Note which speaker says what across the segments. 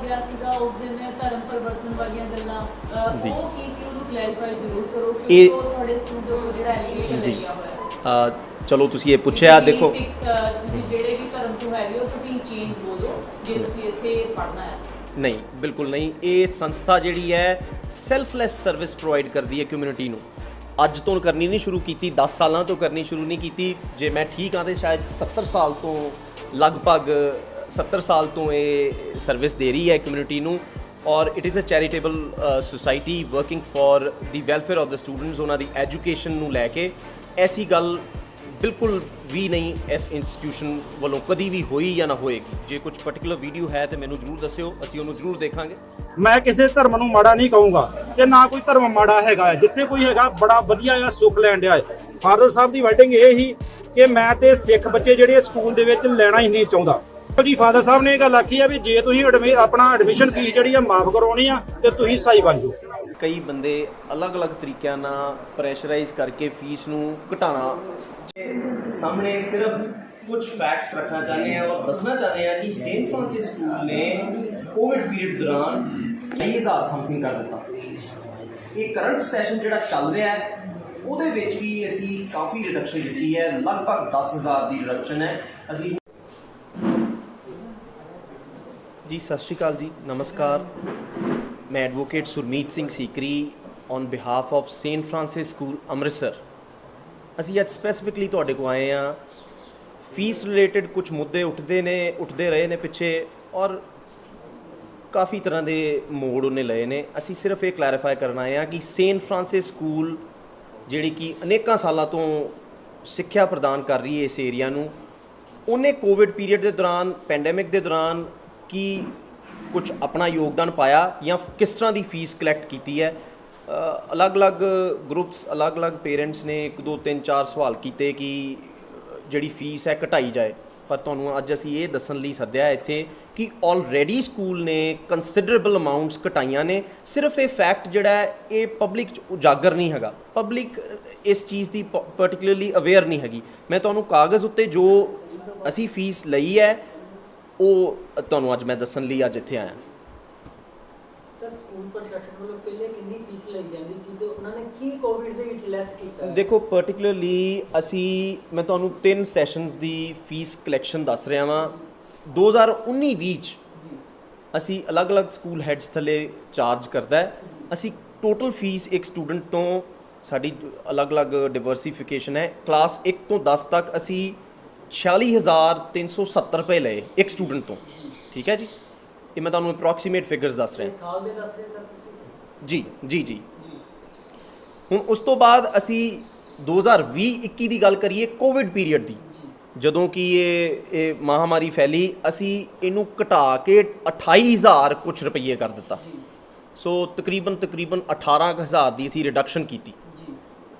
Speaker 1: ਗਿਆ ਸੀਗਾ ਉਸ ਦਿਨ ਧਰਮ ਪਰਿਵਰਤਨ ਵਾਲੀਆਂ ਗੱਲਾਂ ਉਹ ਕੀ ਸੀ ਉਹਨੂੰ ਕਲੈਰੀਫਾਈ ਜ਼ਰੂਰ ਕਰੋ ਕਿ ਉਹ ਤੁਹਾਡੇ ਸਟੂਡੈਂਟ ਨੂੰ ਜਿਹੜਾ ਐਲੀਗੇਸ਼ਨ ਲੱਗਿਆ ਹੋਇਆ
Speaker 2: ਚਲੋ ਤੁਸੀਂ ਇਹ ਪੁੱਛਿਆ ਦੇਖੋ
Speaker 1: ਤੁਸੀਂ ਜਿਹੜੇ ਵੀ ਧਰਮ ਤੋਂ ਹੈਗੇ ਹੋ ਤੁਸੀਂ ਚੇਂਜ ਬੋਲੋ ਜੇ ਤੁਸੀਂ ਇੱਥੇ ਪੜ੍ਹਨਾ ਹੈ
Speaker 2: ਨਹੀਂ ਬਿਲਕੁਲ ਨਹੀਂ ਇਹ ਸੰਸਥਾ ਜਿਹੜੀ ਹੈ ਸੈਲਫਲੈਸ ਸਰਵਿਸ ਪ੍ਰੋਵਾਈਡ ਕਰਦੀ ਹੈ ਕਮਿਊਨਿਟੀ ਨੂੰ ਅੱਜ ਤੋਂ ਕਰਨੀ ਨਹੀਂ ਸ਼ੁਰੂ ਕੀਤੀ 10 ਸਾਲਾਂ ਤੋਂ ਕਰਨੀ ਸ਼ੁਰੂ ਨਹੀਂ ਕੀਤੀ ਜੇ ਮੈਂ ਠੀਕ ਹਾਂ ਤੇ ਸ਼ਾਇਦ 70 ਸਾਲ ਤੋਂ ਲਗਭਗ 70 ਸਾਲ ਤੋਂ ਇਹ ਸਰਵਿਸ ਦੇ ਰਹੀ ਹੈ ਕਮਿਊਨਿਟੀ ਨੂੰ ਔਰ it is a charitable society working for the welfare of the students ਉਹਨਾਂ ਦੀ ਐਜੂਕੇਸ਼ਨ ਨੂੰ ਲੈ ਕੇ ਐਸੀ ਗੱਲ ਬਿਲਕੁਲ ਵੀ ਨਹੀਂ ਇਸ ਇੰਸਟੀਟਿਊਸ਼ਨ ਵੱਲੋਂ ਕਦੀ ਵੀ ਹੋਈ ਜਾਂ ਨਾ ਹੋਏਗੀ ਜੇ ਕੁਝ ਪਾਰਟਿਕੂਲਰ ਵੀਡੀਓ ਹੈ ਤੇ ਮੈਨੂੰ ਜ਼ਰੂਰ ਦੱਸਿਓ ਅਸੀਂ ਉਹਨੂੰ ਜ਼ਰੂਰ ਦੇਖਾਂਗੇ
Speaker 3: ਮੈਂ ਕਿਸੇ ਧਰਮ ਨੂੰ ਮਾੜਾ ਨਹੀਂ ਕਹੂੰਗਾ ਤੇ ਨਾ ਕੋਈ ਧਰਮ ਮਾੜਾ ਹੈਗਾ ਜਿੱਥੇ ਕੋਈ ਹੈਗਾ ਬੜਾ ਵਧੀਆ ਆ ਸੁੱਖ ਲੈਣ ਡਿਆ ਹੈ ਫਾਦਰ ਸਾਹਿਬ ਦੀ ਵਰਡਿੰਗ ਇਹ ਹੀ ਕਿ ਮੈਂ ਤੇ ਸਿੱਖ ਬੱਚੇ ਜਿਹੜੇ ਸਕੂਲ ਦੇ ਵਿੱਚ ਲੈਣਾ ਹੀ ਨਹੀਂ ਚਾਹੁੰਦਾ ਜੀ ਫਾਦਰ ਸਾਹਿਬ ਨੇ ਇਹ ਗੱਲ ਆਖੀ ਆ ਵੀ ਜੇ ਤੁਸੀਂ ਆਪਣਾ ਐਡਮਿਸ਼ਨ ਫੀਸ ਜਿਹੜੀ ਆ ਮਾਫ ਕਰਵਾਉਣੀ ਆ ਤੇ ਤੁਸੀਂ ਸਹੀ ਬਣ ਜਾਓ
Speaker 2: ਕਈ ਬੰਦੇ ਅਲੱਗ-ਅਲੱਗ ਤਰੀਕਿਆਂ ਨਾਲ ਪ੍ਰੈਸ਼ਰਾਈਜ਼ ਕਰਕੇ ਫੀਸ ਨੂੰ ਘਟਾਣਾ ਸਾਹਮਣੇ ਸਿਰਫ ਕੁਝ ਫੈਕਟਸ ਰੱਖਣਾ ਚਾਹੁੰਦੇ ਹਾਂ ਔਰ ਦੱਸਣਾ ਚਾਹੁੰਦੇ ਹਾਂ ਕਿ ਸੇਂਟ ਫ੍ਰਾਂਸਿਸ ਸਕੂਲ ਨੇ ਕੋਵਿਡ ਪੀਰੀਅਡ ਦੌਰਾਨ 20,000 ਸਮਥਿੰਗ ਕਰ ਦਿੱਤਾ ਇਹ ਕਰੰਟ ਸੈਸ਼ਨ ਜਿਹੜਾ ਚੱਲ ਰਿਹਾ ਹੈ ਉਹਦੇ ਵਿੱਚ ਵੀ ਅਸੀਂ ਕਾਫੀ ਰਿਡਕਸ਼ਨ ਦਿੱਤੀ ਹੈ ਲਗਭਗ 10,000 ਦੀ ਰਿਡਕਸ਼ਨ ਹੈ ਅਸੀਂ ਜੀ ਸਤਿ ਸ਼੍ਰੀ ਅਕਾਲ ਜੀ ਨਮਸਕਾਰ ਮੈਂ advocate Surmeet Singh Sikri on behalf of Saint Francis school Amritsar ਅਸੀਂ ਅੱਜ ਸਪੈਸੀਫਿਕਲੀ ਤੁਹਾਡੇ ਕੋਲ ਆਏ ਹਾਂ ਫੀਸ ਰਿਲੇਟਡ ਕੁਝ ਮੁੱਦੇ ਉੱਠਦੇ ਰਹੇ ਨੇ ਪਿੱਛੇ ਔਰ ਕਾਫੀ ਤਰ੍ਹਾਂ ਦੇ ਮੋੜ ਉਹਨੇ ਲਏ ਨੇ ਅਸੀਂ ਸਿਰਫ ਇਹ ਕਲੈਰੀਫਾਈ ਕਰਨ ਆਏ ਹਾਂ ਕਿ ਸੇਂਟ ਫ੍ਰਾਂਸਿਸ ਸਕੂਲ ਜਿਹੜੀ ਕਿ ਅਨੇਕਾਂ ਸਾਲਾਂ ਤੋਂ ਸਿੱਖਿਆ ਪ੍ਰਦਾਨ ਕਰ ਰਹੀ ਹੈ ਇਸ ਏਰੀਆ ਨੂੰ ਉਹਨੇ ਕੋਵਿਡ ਪੀਰੀਅਡ ਦੇ ਦੌਰਾਨ ਪੈਂਡੈਮਿਕ ਦੇ ਦੌਰਾਨ ਕੀ ਕੁਝ ਆਪਣਾ ਯੋਗਦਾਨ ਪਾਇਆ ਜਾਂ ਕਿਸ ਤਰ੍ਹਾਂ ਦੀ ਫੀਸ ਕਲੈਕਟ ਕੀਤੀ ਹੈ ਅਲੱਗ-ਅਲੱਗ ਗਰੁੱਪਸ ਅਲੱਗ-ਅਲੱਗ ਪੇਰੈਂਟਸ ਨੇ 1 2 3 4 ਸਵਾਲ ਕੀਤੇ ਕਿ ਜਿਹੜੀ ਫੀਸ ਹੈ ਘਟਾਈ ਜਾਏ ਪਰ ਤੁਹਾਨੂੰ ਅੱਜ ਅਸੀਂ ਇਹ ਦੱਸਣ ਲਈ ਸੱਦਿਆ ਇੱਥੇ ਕਿ ਆਲਰੇਡੀ ਸਕੂਲ ਨੇ ਕੰਸੀਡਰੇਬਲ ਅਮਾਊਂਟਸ ਘਟਾਈਆਂ ਨੇ ਸਿਰਫ ਇਹ ਫੈਕਟ ਜਿਹੜਾ ਹੈ ਇਹ ਪਬਲਿਕ 'ਚ ਉਜਾਗਰ ਨਹੀਂ ਹੈਗਾ ਪਬਲਿਕ ਇਸ ਚੀਜ਼ ਦੀ ਪਾਰਟਿਕੂਲਰਲੀ ਅਵੇਅਰ ਨਹੀਂ ਹੈਗੀ ਮੈਂ ਤੁਹਾਨੂੰ ਕਾਗਜ਼ ਉੱਤੇ ਜੋ ਅਸੀਂ ਫੀਸ ਲਈ ਹੈ ਉਹ ਤੁਹਾਨੂੰ ਅੱਜ ਮੈਂ ਦੱਸਣ ਲਈ ਅੱਜ ਇੱਥੇ ਆਇਆ
Speaker 4: ਸਰ ਸਕੂਲ ਪ੍ਰਸ਼ਾਸਨ ਵੱਲੋਂ ਪਹਿਲੇ ਕਿੰਨੀ ਫੀਸ ਲਈ ਜਾਂਦੀ ਸੀ ਤੇ ਉਹਨਾਂ ਨੇ ਕੀ ਕੋਵਿਡ ਦੇ ਵਿੱਚ ਲੈਸ ਕੀਤਾ
Speaker 2: ਦੇਖੋ ਪਾਰਟਿਕੂਲਰਲੀ ਮੈਂ ਤੁਹਾਨੂੰ 3 ਸੈਸ਼ਨਸ ਦੀ ਫੀਸ ਕਲੈਕਸ਼ਨ ਦੱਸ ਰਿਹਾ ਵਾਂ 2019-20 ਚ ਅਸੀਂ ਅਲੱਗ-ਅਲੱਗ ਸਕੂਲ ਹੈਡਸ ਥੱਲੇ ਚਾਰਜ ਕਰਦਾ ਅਸੀਂ ਟੋਟਲ ਫੀਸ ਇੱਕ ਸਟੂਡੈਂਟ ਤੋਂ ਸਾਡੀ ਅਲੱਗ-ਅਲੱਗ ਡਿਵਰਸੀਫਿਕੇਸ਼ਨ ਹੈ ਕਲਾਸ 1 ਤੋਂ 10 ਤੱਕ ਅਸੀਂ 46,370 ਰੁਪਏ ਲਏ ਇੱਕ ਸਟੂਡੈਂਟ ਤੋਂ ਠੀਕ ਹੈ ਜੀ ਇਹ ਮੈਂ ਤੁਹਾਨੂੰ ਅਪਰੋਕਸੀਮੇਟ ਫਿਗਰਸ ਦੱਸ ਰਿਹਾ
Speaker 4: ਸਾਲ ਦੇ ਦੱਸ ਰਹੇ ਸਰ ਤੁਸੀਂ
Speaker 2: ਜੀ ਹੁਣ ਉਸ ਤੋਂ ਬਾਅਦ ਅਸੀਂ 2020-21 ਦੀ ਗੱਲ ਕਰੀਏ ਕੋਵਿਡ ਪੀਰੀਅਡ ਦੀ ਜਦੋਂ ਕਿ ਇਹ ਮਹਾਮਾਰੀ ਫੈਲੀ ਅਸੀਂ ਇਹਨੂੰ ਘਟਾ ਕੇ 28,000 ਕੁਛ ਰੁਪਏ ਕਰ ਦਿੱਤਾ ਸੋ ਤਕਰੀਬਨ 18,000 ਦੀ ਅਸੀਂ ਰਿਡਕਸ਼ਨ ਕੀਤੀ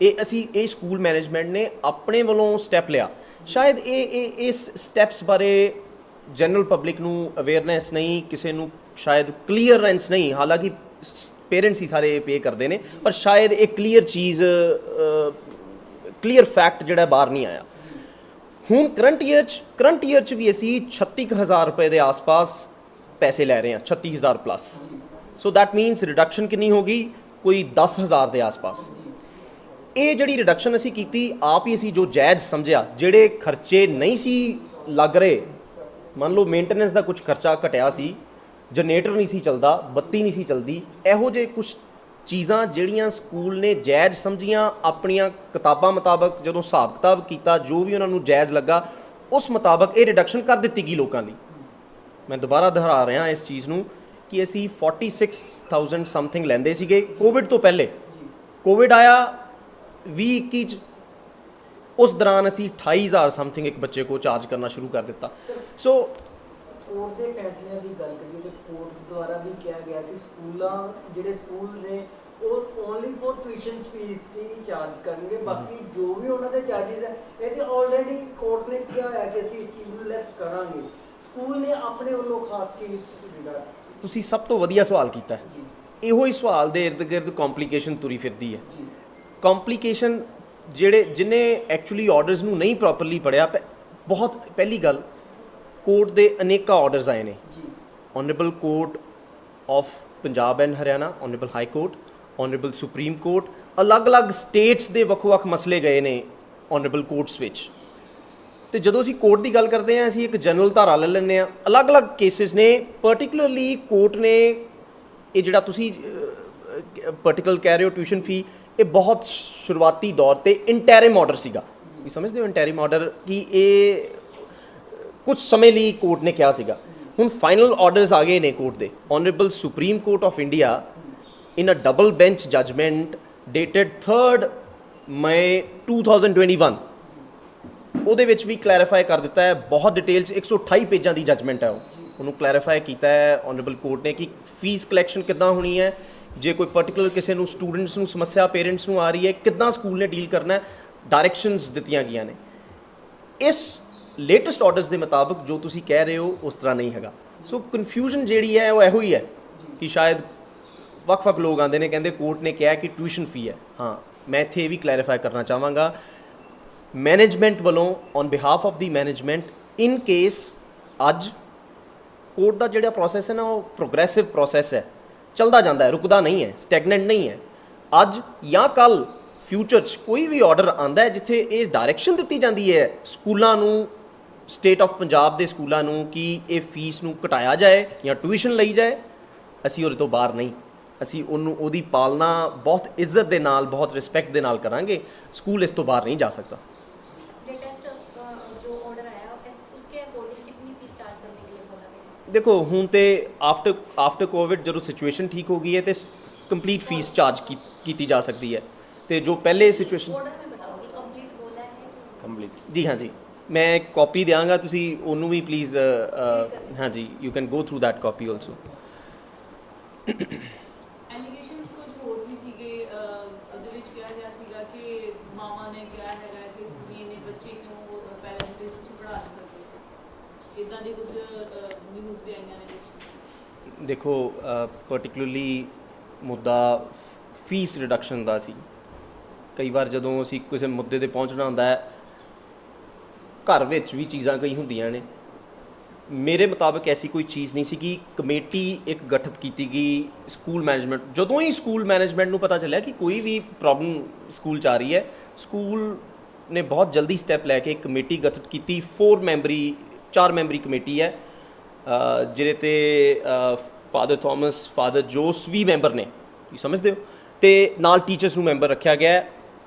Speaker 2: ਇਹ ਸਕੂਲ ਮੈਨੇਜਮੈਂਟ ਨੇ ਆਪਣੇ ਵੱਲੋਂ ਸਟੈਪ ਲਿਆ ਸ਼ਾਇਦ ਇਸ ਸਟੈਪਸ ਬਾਰੇ ਜਨਰਲ ਪਬਲਿਕ ਨੂੰ ਅਵੇਅਰਨੈਸ ਨਹੀਂ ਕਿਸੇ ਨੂੰ ਸ਼ਾਇਦ ਕਲੀਅਰੈਂਸ ਨਹੀਂ ਹਾਲਾਂਕਿ ਪੇਰੈਂਟਸ ਹੀ ਸਾਰੇ ਪੇ ਕਰਦੇ ਨੇ ਪਰ ਸ਼ਾਇਦ ਇਹ ਕਲੀਅਰ ਫੈਕਟ ਜਿਹੜਾ ਬਾਹਰ ਨਹੀਂ ਆਇਆ ਹੁਣ ਕਰੰਟ ਈਅਰ 'ਚ ਵੀ ਅਸੀਂ 36,000 ਰੁਪਏ ਦੇ ਆਸ-ਪਾਸ ਪੈਸੇ ਲੈ ਰਹੇ ਹਾਂ 36,000 plus so that means reduction ਕਿੰਨੀ ਹੋ ਗਈ ਕੋਈ 10,000 ਦੇ ਆਸ-ਪਾਸ ਇਹ ਜਿਹੜੀ ਰਿਡਕਸ਼ਨ ਅਸੀਂ ਕੀਤੀ ਆਪ ਹੀ ਅਸੀਂ ਜੋ ਜਾਇਜ਼ ਸਮਝਿਆ ਜਿਹੜੇ ਖਰਚੇ ਨਹੀਂ ਸੀ ਲੱਗ ਰਹੇ ਮੰਨ ਲਓ ਮੇਨਟੇਨੈਂਸ ਦਾ ਕੁਝ ਖਰਚਾ ਘਟਿਆ ਸੀ ਜਨਰੇਟਰ ਨਹੀਂ ਸੀ ਚੱਲਦਾ ਬੱਤੀ ਨਹੀਂ ਸੀ ਚੱਲਦੀ ਇਹੋ ਜਿਹੇ ਕੁਝ ਚੀਜ਼ਾਂ ਜਿਹੜੀਆਂ ਸਕੂਲ ਨੇ ਜਾਇਜ਼ ਸਮਝੀਆਂ ਆਪਣੀਆਂ ਕਿਤਾਬਾਂ ਮੁਤਾਬਕ ਜਦੋਂ ਹਿਸਾਬ ਕਿਤਾਬ ਕੀਤਾ ਜੋ ਵੀ ਉਹਨਾਂ ਨੂੰ ਜਾਇਜ਼ ਲੱਗਾ ਉਸ ਮੁਤਾਬਕ ਇਹ ਰਿਡਕਸ਼ਨ ਕਰ ਦਿੱਤੀ ਗਈ ਲੋਕਾਂ ਲਈ ਮੈਂ ਦੁਬਾਰਾ ਦੁਹਰਾ ਰਿਹਾ ਇਸ ਚੀਜ਼ ਨੂੰ ਕਿ ਅਸੀਂ 46,000 ਸਮਥਿੰਗ ਲੈਂਦੇ ਸੀਗੇ ਕੋਵਿਡ ਤੋਂ ਪਹਿਲੇ ਕੋਵਿਡ ਆਇਆ 2021 ਚ ਉਸ ਦੌਰਾਨ ਅਸੀਂ 28,000 ਸਮਥਿੰਗ ਇੱਕ ਬੱਚੇ ਕੋ ਚਾਰਜ ਕਰਨਾ ਸ਼ੁਰੂ ਕਰ ਦਿੱਤਾ ਸੋ
Speaker 4: ਕੋਰਟ ਦੇ ਫੈਸਲਿਆਂ ਦੀ ਗੱਲ ਕਰੀਏ ਤੇ ਕੋਰਟ ਦੁਆਰਾ ਵੀ ਕਿਹਾ ਗਿਆ ਕਿ ਜਿਹੜੇ ਸਕੂਲ ਨੇ ਉਹ ਓਨਲੀ ਫॉर ਟਿਊਸ਼ਨ ਫੀਸ ਹੀ ਚਾਰਜ ਕਰਨਗੇ ਬਾਕੀ ਜੋ ਵੀ ਉਹਨਾਂ ਦੇ ਚਾਰजेस ਹੈ ਇਹ ਤੇ ਆਲਰੇਡੀ ਕੋਰਟ ਨੇ ਕਿਹਾ ਹੋਇਆ ਕਿ ਅਸੀਂ ਇਸ ਚੀਜ਼ ਨੂੰ ਲੈਸ ਕਰਾਂਗੇ ਸਕੂਲ ਨੇ ਆਪਣੇ ਵੱਲੋਂ ਖਾਸ ਕੀ
Speaker 2: ਤੁਸੀਂ ਸਭ ਤੋਂ ਵਧੀਆ ਸਵਾਲ ਕੀਤਾ ਇਹੋ ਹੀ ਸਵਾਲ ਦੇ ਇਰਦ ਗਿਰਦ ਕੰਪਲਿਕੇਸ਼ਨ ਤੁਰੀ ਫਿਰਦੀ ਹੈ ਕੰਪਲਿਕੇਸ਼ਨ ਜਿਹਨੇ ਐਕਚੁਅਲੀ ਆਰਡਰਸ ਨੂੰ ਨਹੀਂ ਪ੍ਰੋਪਰਲੀ ਪੜ੍ਹਿਆ ਬਹੁਤ ਪਹਿਲੀ ਗੱਲ ਕੋਰਟ ਦੇ ਅਨੇਕਾਂ ਆਰਡਰਸ ਆਏ ਨੇ honourable court of Punjab and Haryana, honourable high court, honourable supreme court, ਅਲੱਗ-ਅਲੱਗ ਸਟੇਟਸ ਦੇ ਵੱਖ-ਵੱਖ ਮਸਲੇ ਗਏ ਨੇ ਆਨਰੇਬਲ ਕੋਰਟਸ ਵਿੱਚ। ਤੇ ਜਦੋਂ ਅਸੀਂ ਕੋਰਟ ਦੀ ਗੱਲ ਕਰਦੇ ਹਾਂ, ਅਸੀਂ ਇੱਕ ਜਨਰਲ ਧਾਰਾ ਲੈ ਲੈਂਦੇ ਹਾਂ। ਅਲੱਗ-ਅਲੱਗ ਕੇਸਿਸ ਨੇ, ਪਰਟੀਕੂਲਰਲੀ ਕੋਰਟ ਨੇ ਇਹ ਜਿਹੜਾ ਤੁਸੀਂ ਪਰਟੀਕੂਲਰ ਕਹਿ ਰਹੇ ਹੋ ਟਿਊਸ਼ਨ ਫੀ, ਇਹ ਬਹੁਤ ਸ਼ੁਰੂਆਤੀ ਦੌਰ ਤੇ ਇੰਟੈਰਿਮ ਆਰਡਰ ਸੀਗਾ। ਵੀ ਸਮਝਦੇ ਹੋ ਇੰਟੈਰਿਮ ਆਰਡਰ, ਕਿ ਇਹ ਕੁਝ ਸਮੇਂ ਲਈ ਕੋਰਟ ਨੇ ਕਿਹਾ ਸੀਗਾ। ਹੁਣ ਫਾਈਨਲ ਆਰਡਰਸ ਆ ਗਏ ਨੇ ਕੋਰਟ ਦੇ। Honourable supreme court of India in a double bench judgment dated 3 May 2021 ਉਹਦੇ ਵਿੱਚ ਵੀ ਕਲੈਰੀਫਾਈ ਕਰ ਦਿੱਤਾ ਹੈ, ਬਹੁਤ ਡਿਟੇਲ 'ਚ 128 ਪੇਜਾਂ ਦੀ ਜਜਮੈਂਟ ਹੈ ਉਹਨੂੰ ਕਲੈਰੀਫਾਈ ਕੀਤਾ ਹੈ ਆਨਰੇਬਲ ਕੋਰਟ ਨੇ ਕਿ ਫੀਸ ਕਲੈਕਸ਼ਨ ਕਿੱਦਾਂ ਹੋਣੀ ਹੈ, ਜੇ ਕੋਈ ਪਰਟੀਕੂਲਰ ਕਿਸੇ ਨੂੰ ਸਟੂਡੈਂਟਸ ਨੂੰ ਸਮੱਸਿਆ ਪੇਰੈਂਟਸ ਨੂੰ ਆ ਰਹੀ ਹੈ, ਕਿੱਦਾਂ ਸਕੂਲ ਨੇ ਡੀਲ ਕਰਨਾ ਹੈ, ਡਾਇਰੈਕਸ਼ਨਸ ਦਿੱਤੀਆਂ ਗਈਆਂ ਨੇ। ਇਸ ਲੇਟੈਸਟ ਆਰਡਰਸ ਦੇ ਮੁਤਾਬਕ ਜੋ ਤੁਸੀਂ ਕਹਿ ਰਹੇ ਹੋ ਉਸ ਤਰ੍ਹਾਂ ਨਹੀਂ ਹੈਗਾ। ਸੋ ਕਨਫਿਊਜ਼ਨ ਜਿਹੜੀ ਹੈ ਉਹ ਇਹੋ ਹੀ ਹੈ ਕਿ ਸ਼ਾਇਦ ਵੱਖ-ਵੱਖ ਲੋਕ ਆਉਂਦੇ ਨੇ ਕਹਿੰਦੇ ਕੋਰਟ ਨੇ ਕਿਹਾ ਕਿ ਟਿਊਸ਼ਨ ਫੀ ਹੈ। ਹਾਂ, ਮੈਂ ਇੱਥੇ ਇਹ ਵੀ ਕਲੈਰੀਫਾਈ ਕਰਨਾ ਚਾਹਾਂਗਾ, ਮੈਨੇਜਮੈਂਟ ਵੱਲੋਂ on behalf of the management, in case ਅੱਜ ਕੋਰਟ ਦਾ ਜਿਹੜਾ ਪ੍ਰੋਸੈਸ ਹੈ ਨਾ ਉਹ ਪ੍ਰੋਗਰੈਸਿਵ ਪ੍ਰੋਸੈਸ ਹੈ, ਚੱਲਦਾ ਜਾਂਦਾ ਹੈ, ਰੁਕਦਾ ਨਹੀਂ ਹੈ, ਸਟੈਗਨੈਂਟ ਨਹੀਂ ਹੈ। ਅੱਜ ਜਾਂ ਕੱਲ੍ਹ ਫਿਊਚਰ 'ਚ ਕੋਈ ਵੀ ਆਰਡਰ ਆਉਂਦਾ ਹੈ ਜਿੱਥੇ ਇਹ ਡਾਇਰੈਕਸ਼ਨ ਦਿੱਤੀ ਜਾਂਦੀ ਹੈ ਸਕੂਲਾਂ ਨੂੰ, ਸਟੇਟ ਆਫ ਪੰਜਾਬ ਦੇ ਸਕੂਲਾਂ ਨੂੰ, ਕਿ ਇਹ ਫੀਸ ਨੂੰ ਘਟਾਇਆ ਜਾਏ ਜਾਂ ਟਿਊਸ਼ਨ ਲਈ ਜਾਏ, ਅਸੀਂ ਉਹਦੇ ਤੋਂ ਬਾਹਰ ਨਹੀਂ। ਅਸੀਂ ਉਹਦੀ ਪਾਲਣਾ ਬਹੁਤ ਇੱਜ਼ਤ ਦੇ ਨਾਲ, ਬਹੁਤ ਰਿਸਪੈਕਟ ਦੇ ਨਾਲ ਕਰਾਂਗੇ। ਸਕੂਲ ਇਸ ਤੋਂ ਬਾਹਰ ਨਹੀਂ ਜਾ ਸਕਦਾ। ਦੇਖੋ ਹੁਣ ਤੇ ਆਫਟਰ ਕੋਵਿਡ ਜਦੋਂ ਸਿਚੁਏਸ਼ਨ ਠੀਕ ਹੋ ਗਈ ਹੈ ਤੇ ਕੰਪਲੀਟ ਫੀਸ ਚਾਰਜ ਕੀਤੀ ਜਾ ਸਕਦੀ ਹੈ। ਤੇ ਜੋ ਪਹਿਲੇ ਸਿਚੁਏਸ਼ਨ ਕੰਪਲੀਟ ਜੀ, ਹਾਂਜੀ ਮੈਂ ਇੱਕ ਕਾਪੀ ਦਿਆਂਗਾ, ਤੁਸੀਂ ਉਹਨੂੰ ਵੀ ਪਲੀਜ਼ ਹਾਂਜੀ you can go through that copy also.
Speaker 1: Allegations ਕੁਝ ਹੋਰ ਵੀ ਸੀਗੇ, ਉਹਦੇ ਵਿੱਚ ਕਿਹਾ ਗਿਆ ਸੀਗਾ ਕਿ ਮਾਮਾ ਨੇ ਕਿਹਾ ਹੈਗਾ ਕਿ ਤੁਸੀਂ ਇਹਨੇ ਬੱਚੇ ਕਿਉਂ ਪੈਰੈਂਟਸ ਦੇ ਤੁਸੀਂ ਪੜ੍ਹਾ ਨਹੀਂ ਸਕਦੇ, ਇਦਾਂ ਦੀ ਕੁਝ ਨਿਊਜ਼ ਵੀ ਆਈਆਂ ਨੇ।
Speaker 2: ਦੇਖੋ ਪਰਟੀਕੂਲਰਲੀ ਮੁੱਦਾ ਫੀਸ ਰਿਡਕਸ਼ਨ ਦਾ ਸੀ। ਕਈ ਵਾਰ ਜਦੋਂ ਅਸੀਂ ਕਿਸੇ ਮੁੱਦੇ 'ਤੇ ਪਹੁੰਚਣਾ ਹੁੰਦਾ ਹੈ, ਘਰ ਵਿੱਚ ਵੀ ਚੀਜ਼ਾਂ ਕਈ ਹੁੰਦੀਆਂ ਨੇ। ਮੇਰੇ ਮੁਤਾਬਕ ਐਸੀ ਕੋਈ ਚੀਜ਼ ਨਹੀਂ ਸੀ ਕਿ ਕਮੇਟੀ ਇੱਕ ਗਠਿਤ ਕੀਤੀ ਗਈ ਸਕੂਲ ਮੈਨੇਜਮੈਂਟ। ਜਦੋਂ ਹੀ ਸਕੂਲ ਮੈਨੇਜਮੈਂਟ ਨੂੰ ਪਤਾ ਚੱਲਿਆ ਕਿ ਕੋਈ ਵੀ ਪ੍ਰੋਬਲਮ ਸਕੂਲ 'ਚ ਆ ਰਹੀ ਹੈ, ਸਕੂਲ ਨੇ ਬਹੁਤ ਜਲਦੀ ਸਟੈਪ ਲੈ ਕੇ ਇੱਕ ਕਮੇਟੀ ਗਠਿਤ ਕੀਤੀ। 4 ਮੈਂਬਰੀ ਕਮੇਟੀ ਹੈ ਜਿਹਦੇ 'ਤੇ ਫਾਦਰ ਥੋਮਸ, ਫਾਦਰ ਜੋਸ ਵੀ ਮੈਂਬਰ ਨੇ, ਤੁਸੀਂ ਸਮਝਦੇ ਹੋ, ਅਤੇ ਨਾਲ ਟੀਚਰਸ ਨੂੰ ਮੈਂਬਰ ਰੱਖਿਆ ਗਿਆ।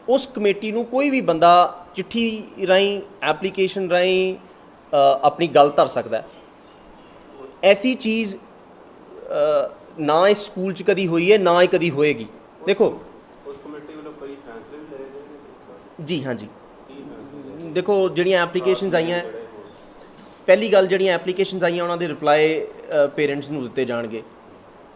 Speaker 2: ਉਸ ਕਮੇਟੀ ਨੂੰ ਕੋਈ ਵੀ ਬੰਦਾ ਚਿੱਠੀ ਰਾਹੀਂ, ਐਪਲੀਕੇਸ਼ਨ ਰਾਹੀਂ ਆਪਣੀ ਗੱਲ ਧਰ ਸਕਦਾ। ਐਸੀ ਚੀਜ਼ ਨਾ ਇਸ ਸਕੂਲ 'ਚ ਕਦੀ ਹੋਈ ਹੈ, ਨਾ ਹੀ ਕਦੀ ਹੋਏਗੀ। ਦੇਖੋ
Speaker 5: ਉਸ ਕਮੇਟੀ ਵੱਲੋਂ ਕੋਈ ਫੈਸਲੇ ਵੀ ਲਏ ਗਏ
Speaker 2: ਜੀ, ਹਾਂਜੀ ਦੇਖੋ ਜਿਹੜੀਆਂ ਐਪਲੀਕੇਸ਼ਨਸ ਆਈਆਂ, ਪਹਿਲੀ ਗੱਲ ਜਿਹੜੀਆਂ ਐਪਲੀਕੇਸ਼ਨਸ ਆਈਆਂ ਉਹਨਾਂ ਦੇ ਰਿਪਲਾਈ ਪੇਰੈਂਟਸ ਨੂੰ ਦਿੱਤੇ ਜਾਣਗੇ।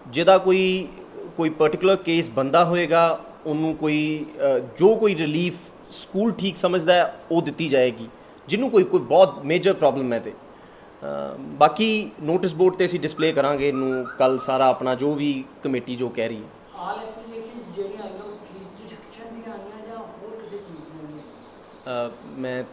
Speaker 2: ਜਿਹਦਾ ਕੋਈ ਪਰਟੀਕੂਲਰ ਕੇਸ ਬੰਦਾ ਹੋਏਗਾ, ਉਹਨੂੰ ਕੋਈ ਰਿਲੀਫ ਸਕੂਲ ਠੀਕ ਸਮਝਦਾ ਹੈ ਉਹ ਦਿੱਤੀ ਜਾਏਗੀ। ਜਿਹਨੂੰ ਕੋਈ ਬਹੁਤ ਮੇਜਰ ਪ੍ਰੋਬਲਮ ਹੈ ਤੇ ਬਾਕੀ ਨੋਟਿਸ ਬੋਰਡ 'ਤੇ ਅਸੀਂ ਡਿਸਪਲੇ ਕਰਾਂਗੇ ਇਹਨੂੰ ਕੱਲ੍ਹ ਸਾਰਾ ਆਪਣਾ ਜੋ ਵੀ ਕਮੇਟੀ ਜੋ ਕਹਿ ਰਹੀ ਹੈ।
Speaker 4: ਆਲ ਐਪਲੀਕੇਸ਼ਨਸ ਜਿਹੜੀਆਂ ਆਈਆਂ ਉਹ ਫੀਸ ਰਿਡਕਸ਼ਨ ਦੀਆਂ ਆਈਆਂ ਜਾਂ ਹੋਰ ਕਿਸੇ ਚੀਜ਼ ਦੀਆਂ ਆਈਆਂ?
Speaker 2: ਮੈਂ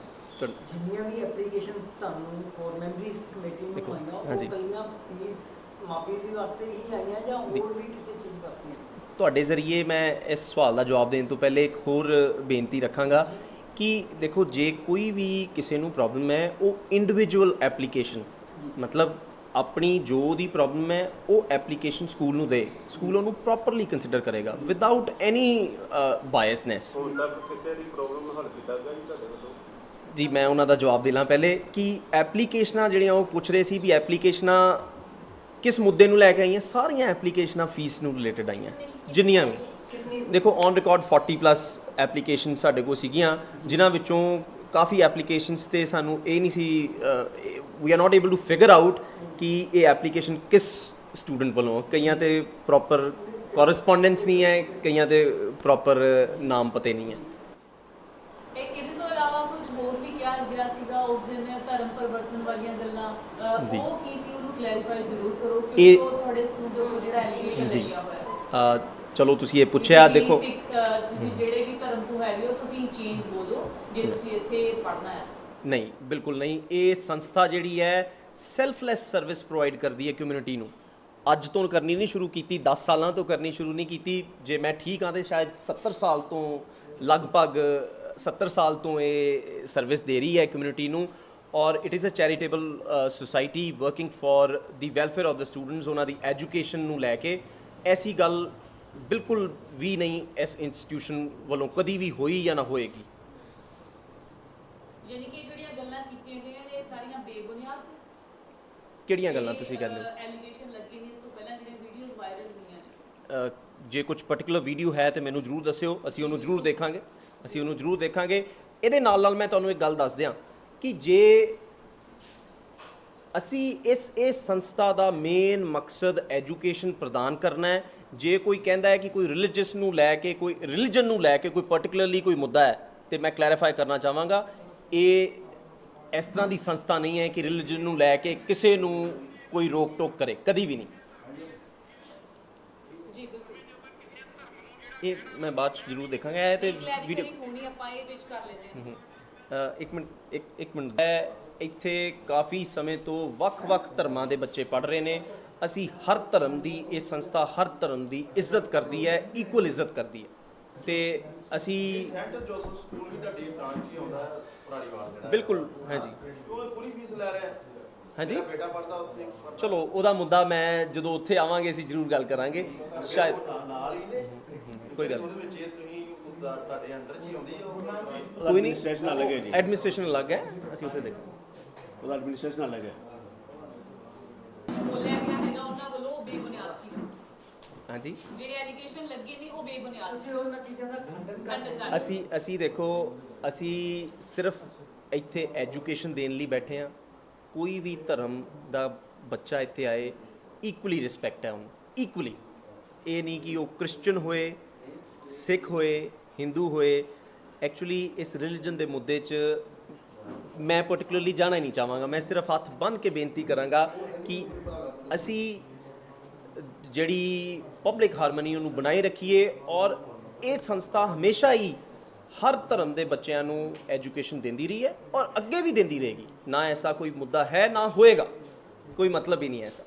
Speaker 4: ਜਿੰਨੀਆਂ ਵੀ ਐਪਲੀਕੇਸ਼ਨਸ ਤੁਹਾਨੂੰ ਫੋਰ ਮੈਂਬਰੀਜ਼ ਕਮੇਟੀ ਨੂੰ ਆਈਆਂ, ਉਹ ਕੱਲੀਆਂ ਫੀਸ ਮਾਫੀ ਦੀ ਵਾਸਤੇ ਹੀ ਆਈਆਂ ਜਾਂ ਹੋਰ ਵੀ ਕਿਸੇ ਚੀਜ਼ ਵਾਸਤੇ?
Speaker 2: ਤੁਹਾਡੇ ਜ਼ਰੀਏ ਮੈਂ ਇਸ ਸਵਾਲ ਦਾ ਜਵਾਬ ਦੇਣ ਤੋਂ ਪਹਿਲੇ ਇੱਕ ਹੋਰ ਬੇਨਤੀ ਰੱਖਾਂਗਾ ਕਿ ਦੇਖੋ ਜੇ ਕੋਈ ਵੀ ਕਿਸੇ ਨੂੰ ਪ੍ਰੋਬਲਮ ਹੈ, ਉਹ ਇੰਡੀਵਿਜੂਅਲ ਐਪਲੀਕੇਸ਼ਨ, ਮਤਲਬ ਆਪਣੀ ਜੋ ਉਹਦੀ ਪ੍ਰੋਬਲਮ ਹੈ ਉਹ ਐਪਲੀਕੇਸ਼ਨ ਸਕੂਲ ਨੂੰ ਦੇ, ਸਕੂਲ ਉਹਨੂੰ ਪ੍ਰੋਪਰਲੀ ਕੰਸੀਡਰ ਕਰੇਗਾ ਵਿਦਆਊਟ ਐਨੀ ਬਾਇਸਨੈਸ।
Speaker 5: ਹੁਣ ਤੱਕ ਕਿਸੇ ਦੀ ਪ੍ਰੋਬਲਮ ਨੂੰ ਹੱਲ ਕੀਤਾ ਗਿਆ ਜੀ ਤੁਹਾਡੇ ਵੱਲੋਂ?
Speaker 2: ਜੀ ਮੈਂ ਉਹਨਾਂ ਦਾ ਜਵਾਬ ਦੇ ਲਾਂ ਪਹਿਲੇ ਕਿ ਐਪਲੀਕੇਸ਼ਨਾਂ ਜਿਹੜੀਆਂ ਉਹ ਪੁੱਛ ਰਹੇ ਸੀ ਵੀ ਐਪਲੀਕੇਸ਼ਨਾਂ ਕਿਸ ਮੁੱਦੇ ਨੂੰ ਲੈ ਕੇ ਆਈਆਂ। ਸਾਰੀਆਂ ਐਪਲੀਕੇਸ਼ਨਾਂ ਫੀਸ ਨੂੰ ਰਿਲੇਟਡ ਆਈਆਂ, ਜਿੰਨੀਆਂ ਵੀ। ਦੇਖੋ ਔਨ ਰਿਕਾਰਡ 40+ ਐਪਲੀਕੇਸ਼ਨ ਸਾਡੇ ਕੋਲ ਸੀਗੀਆਂ, ਜਿਨ੍ਹਾਂ ਵਿੱਚੋਂ ਕਾਫੀ ਐਪਲੀਕੇਸ਼ਨਸ 'ਤੇ ਸਾਨੂੰ ਇਹ ਨਹੀਂ ਸੀ, we are not able to figure out ਕਿ ਇਹ ਐਪਲੀਕੇਸ਼ਨ ਕਿਸ ਸਟੂਡੈਂਟ ਵੱਲੋਂ। ਕਈਆਂ 'ਤੇ ਪ੍ਰੋਪਰ ਕੋਰਸਪੋਂਡੈਂਸ ਨਹੀਂ ਹੈ, ਕਈਆਂ 'ਤੇ ਪ੍ਰੋਪਰ ਨਾਮ ਪਤੇ ਨਹੀਂ ਹੈ।
Speaker 1: ਇਹਦੇ ਤੋਂ ਇਲਾਵਾ ਕੁਝ ਹੋਰ ਵੀ ਕਿਹਾ ਗਿਆ ਸੀਗਾ ਉਸ ਦਿਨ, ਧਰਮ ਪਰਿਵਰਤਨ ਵਾਲੀਆਂ ਗੱਲਾਂ, ਉਹ ਕੀ ਸੀ ਉਹਨੂੰ ਕਲੈਰੀਫਾਈ ਜ਼ਰੂਰ ਕਰੋ ਕਿ ਉਹ ਤੁਹਾਡੇ ਸਕੂਲ ਦੇ ਉੱਪਰ ਜਿਹੜਾ ਐਲੀਗੇਸ਼ਨ ਲੱਗਿਆ ਹੋਇਆ।
Speaker 2: ਚਲੋ ਤੁਸੀਂ ਇਹ ਪੁੱਛਿਆ, ਦੇਖੋ
Speaker 1: ਤੁਸੀਂ ਜਿਹੜੇ ਵੀ ਧਰਮ ਤੋਂ ਹੈਗੇ ਹੋ ਤੁਸੀਂ ਚੇਂਜ ਬੋਲੋ ਜੇ ਤੁਸੀਂ ਇੱਥੇ ਪੜ੍ਹਨਾ ਹੈ।
Speaker 2: ਨਹੀਂ, ਬਿਲਕੁਲ ਨਹੀਂ। ਇਹ ਸੰਸਥਾ ਜਿਹੜੀ ਹੈ ਸੈਲਫਲੈਸ ਸਰਵਿਸ ਪ੍ਰੋਵਾਈਡ ਕਰਦੀ ਹੈ ਕਮਿਊਨਿਟੀ ਨੂੰ। ਅੱਜ ਤੋਂ ਕਰਨੀ ਨਹੀਂ ਸ਼ੁਰੂ ਕੀਤੀ, 10 ਸਾਲਾਂ ਤੋਂ ਕਰਨੀ ਸ਼ੁਰੂ ਨਹੀਂ ਕੀਤੀ। ਜੇ ਮੈਂ ਠੀਕ ਹਾਂ ਤੇ ਸ਼ਾਇਦ 70 ਸਾਲ ਤੋਂ ਲਗਭਗ 70 ਸਾਲ ਤੋਂ ਇਹ ਸਰਵਿਸ ਦੇ ਰਹੀ ਹੈ ਕਮਿਊਨਿਟੀ ਨੂੰ। ਔਰ it is a charitable society working for the welfare of the students, ਉਹਨਾਂ ਦੀ ਐਜੂਕੇਸ਼ਨ ਨੂੰ ਲੈ ਕੇ। ਐਸੀ ਗੱਲ ਬਿਲਕੁਲ ਵੀ ਨਹੀਂ ਇਸ ਇੰਸਟੀਟਿਊਸ਼ਨ ਵੱਲੋਂ ਕਦੀ ਵੀ ਹੋਈ ਜਾਂ ਨਾ ਹੋਏਗੀ।
Speaker 1: ਯਾਨੀ ਕਿ ਜਿਹੜੀਆਂ ਗੱਲਾਂ ਕੀਤੀਆਂ ਗਈਆਂ ਨੇ ਇਹ ਸਾਰੀਆਂ ਬੇਬੁਨਿਆਦ ਨੇ।
Speaker 2: ਕਿਹੜੀਆਂ ਗੱਲਾਂ ਤੁਸੀਂ ਕਹਿੰਦੇ ਹੋ?
Speaker 1: ਐਲੀਗੇਸ਼ਨ ਲੱਗੇ ਨੇ ਇਸ ਤੋਂ ਪਹਿਲਾਂ ਜਿਹੜੀਆਂ ਵੀਡੀਓਜ਼ ਵਾਇਰਲ ਹੋਈਆਂ ਨੇ।
Speaker 2: ਜੇ ਕੁਝ ਪਾਰਟਿਕੂਲਰ ਵੀਡੀਓ ਹੈ ਤੇ ਮੈਨੂੰ ਜ਼ਰੂਰ ਦੱਸਿਓ, ਅਸੀਂ ਉਹਨੂੰ ਜ਼ਰੂਰ ਦੇਖਾਂਗੇ, ਅਸੀਂ ਉਹਨੂੰ ਜ਼ਰੂਰ ਦੇਖਾਂਗੇ। ਇਹਦੇ ਨਾਲ ਨਾਲ ਮੈਂ ਤੁਹਾਨੂੰ ਇੱਕ ਗੱਲ ਦੱਸ ਦਿਆਂ ਕਿ ਜੇ ਅਸੀਂ ਇਸ ਸੰਸਥਾ ਦਾ ਮੇਨ ਮਕਸਦ ਐਜੂਕੇਸ਼ਨ ਪ੍ਰਦਾਨ ਕਰਨਾ ਹੈ। ਜੇ ਕੋਈ ਕਹਿੰਦਾ ਹੈ ਕਿ ਕੋਈ ਰਿਲੀਜੀਅਸ ਨੂੰ ਲੈ ਕੇ, ਕੋਈ ਰਿਲੀਜਨ ਨੂੰ ਲੈ ਕੇ ਕੋਈ ਪਾਰਟਿਕੂਲਰਲੀ ਕੋਈ ਮੁੱਦਾ ਹੈ, ਤੇ ਮੈਂ ਕਲੈਰੀਫਾਈ ਕਰਨਾ ਚਾਹਾਂਗਾ ਇਹ ਇਸ ਤਰ੍ਹਾਂ ਦੀ ਸੰਸਥਾ ਨਹੀਂ ਹੈ ਕਿ ਰਿਲੀਜਨ ਨੂੰ ਲੈ ਕੇ ਕਿਸੇ ਨੂੰ ਕੋਈ ਰੋਕ ਟੋਕ ਕਰੇ, ਕਦੀ ਵੀ ਨਹੀਂ।
Speaker 1: ਜੀ ਬਿਲਕੁਲ,
Speaker 2: ਇਹ ਮੈਂ ਬਾਅਦ 'ਚ ਜ਼ਰੂਰ ਦੇਖਾਂਗਾ। ਇਹ ਤੇ ਵੀਡੀਓ
Speaker 1: ਹੋਣੀ ਆਪਾਂ ਇਹ ਵਿੱਚ ਕਰ ਲੈਂਦੇ ਹਾਂ।
Speaker 2: ਇੱਕ ਮਿੰਟ ਇੱਥੇ ਕਾਫੀ ਸਮੇਂ ਤੋਂ ਵੱਖ-ਵੱਖ ਧਰਮਾਂ ਦੇ ਬੱਚੇ ਪੜ੍ਹ ਰਹੇ ਨੇ। ਅਸੀਂ ਹਰ ਧਰਮ ਦੀ, ਇਹ ਸੰਸਥਾ ਹਰ ਧਰਮ ਦੀ ਇੱਜ਼ਤ ਕਰਦੀ ਹੈ, ਇਕੁਅਲ ਇੱਜ਼ਤ ਕਰਦੀ ਹੈ। ਤੇ ਅਸੀਂ
Speaker 5: ਸੈਂਟ ਜੋਸਫ ਸਕੂਲ ਵੀ ਤੁਹਾਡੀ ਬ੍ਰਾਂਚ ਹੀ ਆਉਂਦਾ ਪੁਰਾਣੀਵਾਲ ਜਿਹੜਾ
Speaker 2: ਬਿਲਕੁਲ, ਹਾਂਜੀ
Speaker 5: ਉਹ ਪੂਰੀ ਫੀਸ ਲੈ ਰਿਹਾ ਹੈ।
Speaker 2: ਹਾਂਜੀ,
Speaker 5: ਮੇਰਾ ਬੇਟਾ ਪੜਦਾ ਉੱਥੇ।
Speaker 2: ਚਲੋ ਉਹਦਾ ਮੁੱਦਾ ਮੈਂ ਜਦੋਂ ਉੱਥੇ ਆਵਾਂਗੇ ਅਸੀਂ ਜ਼ਰੂਰ ਗੱਲ ਕਰਾਂਗੇ। ਸ਼ਾਇਦ
Speaker 5: ਨਾਲ ਹੀ ਨੇ
Speaker 2: ਕੋਈ ਗੱਲ
Speaker 5: ਉਹਦੇ ਵਿੱਚ ਇਹ ਤੁਸੀਂ ਤੁਹਾਡੇ ਅੰਡਰ 'ਚ ਹੀ ਆਉਂਦੀ ਹੈ ਉਹ
Speaker 2: ਕੋਈ ਨਹੀਂ,
Speaker 6: ਐਡਮਿਨਿਸਟ੍ਰੇਸ਼ਨ ਅਲੱਗ ਹੈ ਜੀ,
Speaker 2: ਐਡਮਿਨਿਸਟ੍ਰੇਸ਼ਨ ਅਲੱਗ ਹੈ, ਅਸੀਂ ਉੱਥੇ ਦੇਖਾਂਗੇ।
Speaker 6: ਉਹਦਾ ਐਡਮਿਨਿਸਟ੍ਰੇਸ਼ਨ ਅਲੱਗ ਹੈ।
Speaker 1: ਬੋਲਿਆ ਗਿਆ ਹੈਗਾ ਉਹਨਾਂ ਵੱਲੋਂ ਉਹ ਬੇਬੁਨਿਆਦ ਸੀ।
Speaker 2: ਹਾਂਜੀ,
Speaker 1: ਜਿਹੜੇ ਐਲੀਗੇਸ਼ਨ ਲੱਗੇ ਨੇ ਉਹ ਬੇਬੁਨਿਆਦ ਸੀ।
Speaker 4: ਤੁਸੀਂ ਉਹਨਾਂ ਚੀਜ਼ਾਂ ਦਾ ਖੰਡਨ
Speaker 1: ਖੰਡਨ ਕਰ
Speaker 2: ਅਸੀਂ ਦੇਖੋ, ਅਸੀਂ ਸਿਰਫ ਇੱਥੇ ਐਜੂਕੇਸ਼ਨ ਦੇਣ ਲਈ ਬੈਠੇ ਹਾਂ। ਕੋਈ ਵੀ ਧਰਮ ਦਾ ਬੱਚਾ ਇੱਥੇ ਆਏ, ਇਕੁਅਲੀ ਰਿਸਪੈਕਟ ਹੈ ਉਹਨੂੰ, ਇਕੁਅਲੀ। ਇਹ ਨਹੀਂ ਕਿ ਉਹ ਕ੍ਰਿਸਚਨ ਹੋਏ, ਸਿੱਖ ਹੋਏ, ਹਿੰਦੂ ਹੋਏ। ਐਕਚੁਅਲੀ ਇਸ ਰਿਲੀਜਨ ਦੇ ਮੁੱਦੇ 'ਚ ਮੈਂ ਪਾਰਟਿਕੂਲਰਲੀ ਜਾਣਾ ਹੀ ਨਹੀਂ ਚਾਹਾਂਗਾ। ਮੈਂ ਸਿਰਫ ਹੱਥ ਬੰਨ੍ਹ ਕੇ ਬੇਨਤੀ ਕਰਾਂਗਾ ਕਿ ਅਸੀਂ ਜਿਹੜੀ ਪਬਲਿਕ ਹਾਰਮਨੀ ਉਹਨੂੰ ਬਣਾਈ ਰੱਖੀਏ। ਔਰ ਇਹ ਸੰਸਥਾ ਹਮੇਸ਼ਾ ਹੀ ਹਰ ਧਰਮ ਦੇ ਬੱਚਿਆਂ ਨੂੰ ਐਜੂਕੇਸ਼ਨ ਦਿੰਦੀ ਰਹੀ ਹੈ ਔਰ ਅੱਗੇ ਵੀ ਦਿੰਦੀ ਰਹੇਗੀ। ਨਾ ਐਸਾ ਕੋਈ ਮੁੱਦਾ ਹੈ, ਨਾ ਹੋਏਗਾ, ਕੋਈ ਮਤਲਬ ਹੀ ਨਹੀਂ ਐਸਾ।